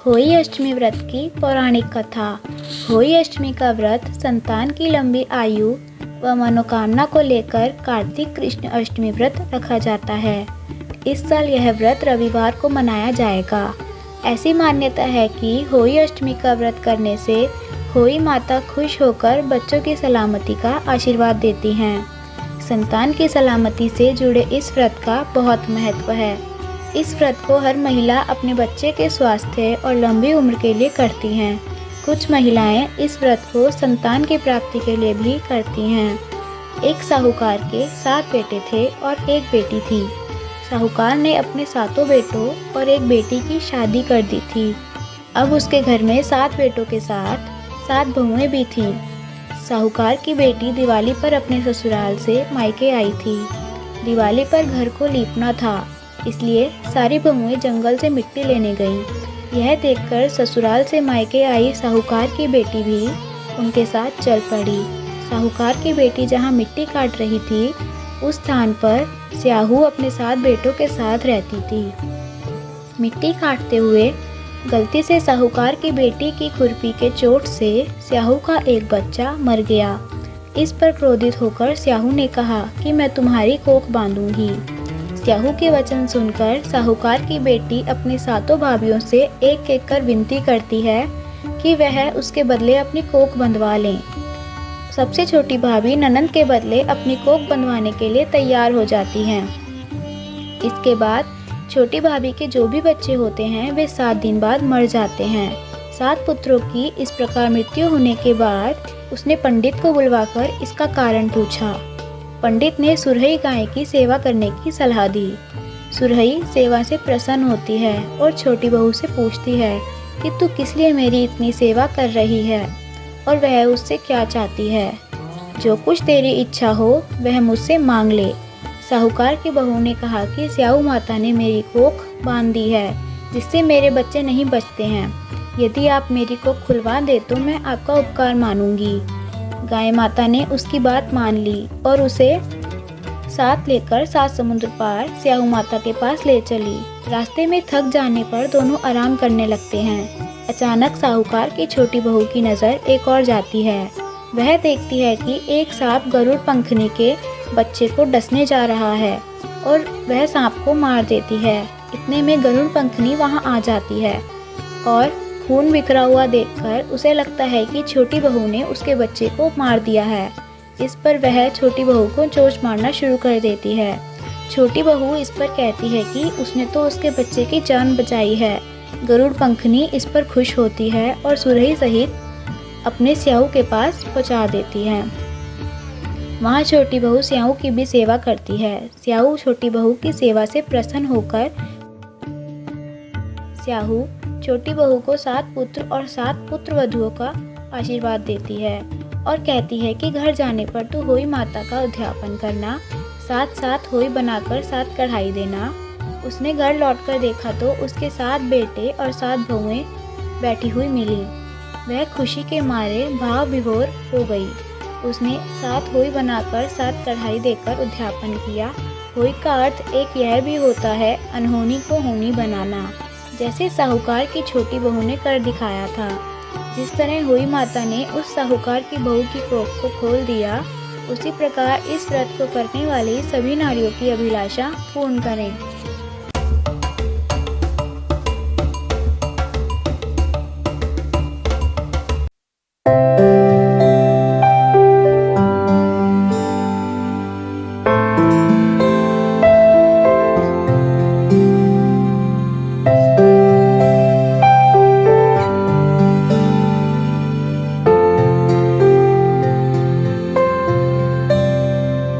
होई अष्टमी व्रत की पौराणिक कथा। होई अष्टमी का व्रत संतान की लंबी आयु व मनोकामना को लेकर कार्तिक कृष्ण अष्टमी व्रत रखा जाता है। इस साल यह व्रत रविवार को मनाया जाएगा। ऐसी मान्यता है कि होई अष्टमी का व्रत करने से होई माता खुश होकर बच्चों की सलामती का आशीर्वाद देती हैं। संतान की सलामती से जुड़े इस व्रत का बहुत महत्व है। इस व्रत को हर महिला अपने बच्चे के स्वास्थ्य और लंबी उम्र के लिए करती हैं। कुछ महिलाएं इस व्रत को संतान की प्राप्ति के लिए भी करती हैं। एक साहूकार के 7 बेटे थे और एक बेटी थी। साहूकार ने अपने 7 बेटों और एक बेटी की शादी कर दी थी। अब उसके घर में 7 बेटों के साथ 7 बहुएं भी थीं। साहूकार की बेटी दिवाली पर अपने ससुराल से मायके आई थी। दिवाली पर घर को लीपना था, इसलिए सारी बहुएं जंगल से मिट्टी लेने गईं। यह देखकर ससुराल से मायके आई साहूकार की बेटी भी उनके साथ चल पड़ी। साहूकार की बेटी जहां मिट्टी काट रही थी, उस स्थान पर स्याहू अपने 7 बेटों के साथ रहती थी। मिट्टी काटते हुए गलती से साहूकार की बेटी की खुरपी के चोट से स्याहू का एक बच्चा मर गया। इस पर क्रोधित होकर स्याहू ने कहा कि मैं तुम्हारी कोख बांधूंगी। स्याहू के वचन सुनकर साहूकार की बेटी अपने 7 भाभियों से एक एक कर विनती करती है कि वह उसके बदले अपनी कोख बंधवा लें। सबसे छोटी भाभी ननंद के बदले अपनी कोख बंधवाने के लिए तैयार हो जाती हैं। इसके बाद छोटी भाभी के जो भी बच्चे होते हैं वे 7 दिन बाद मर जाते हैं। 7 पुत्रों की इस प्रकार मृत्यु होने के बाद उसने पंडित को बुलवाकर इसका कारण पूछा। पंडित ने सुरहई गाय की सेवा करने की सलाह दी। सुरहई सेवा से प्रसन्न होती है और छोटी बहू से पूछती है कि तू किस लिए मेरी इतनी सेवा कर रही है और वह उससे क्या चाहती है। जो कुछ तेरी इच्छा हो वह मुझसे मांग ले। साहूकार की बहू ने कहा कि स्याहू माता ने मेरी कोख बांध दी है, जिससे मेरे बच्चे नहीं बचते हैं। यदि आप मेरी कोख खुलवा दे तो मैं आपका उपकार मानूंगी। गाय माता ने उसकी बात मान ली और उसे साथ लेकर 7 समुद्र पार स्याहू माता के पास ले चली। रास्ते में थक जाने पर दोनों आराम करने लगते हैं। अचानक साहूकार की छोटी बहू की नज़र एक और जाती है। वह देखती है कि एक सांप गरुड़ पंखनी के बच्चे को डसने जा रहा है और वह सांप को मार देती है। इतने में गरुड़ पंखनी वहां आ जाती है और खून बिखरा हुआ देखकर उसे लगता है कि छोटी बहू ने उसके बच्चे को मार दिया है। इस पर वह छोटी बहू को चोंच मारना शुरू कर देती है। छोटी बहू इस पर कहती है कि उसने तो उसके बच्चे की जान बचाई है। गरुड़ पंखनी इस पर खुश होती है और सुरही सहित अपने स्याहू के पास पहुंचा देती है। वहाँ छोटी बहू स्याहू की भी सेवा करती है। स्याहू छोटी बहू की सेवा से प्रसन्न होकर स्याहू छोटी बहू को 7 पुत्र और 7 पुत्र वधुओं का आशीर्वाद देती है और कहती है कि घर जाने पर तू होई माता का उद्यापन करना, साथ होई बनाकर 7 कढ़ाई देना। उसने घर लौटकर देखा तो उसके 7 बेटे और 7 बहुएं बैठी हुई मिली। वह खुशी के मारे भाव विभोर हो गई। उसने 7 होई बनाकर 7 कढ़ाई देकर उद्यापन किया। होई का अर्थ एक यह भी होता है अनहोनी को होनी बनाना, जैसे साहूकार की छोटी बहू ने कर दिखाया था। जिस तरह होई माता ने उस साहूकार की बहू की कोख को खोल दिया, उसी प्रकार इस व्रत को करने वाली सभी नारियों की अभिलाषा पूर्ण करें।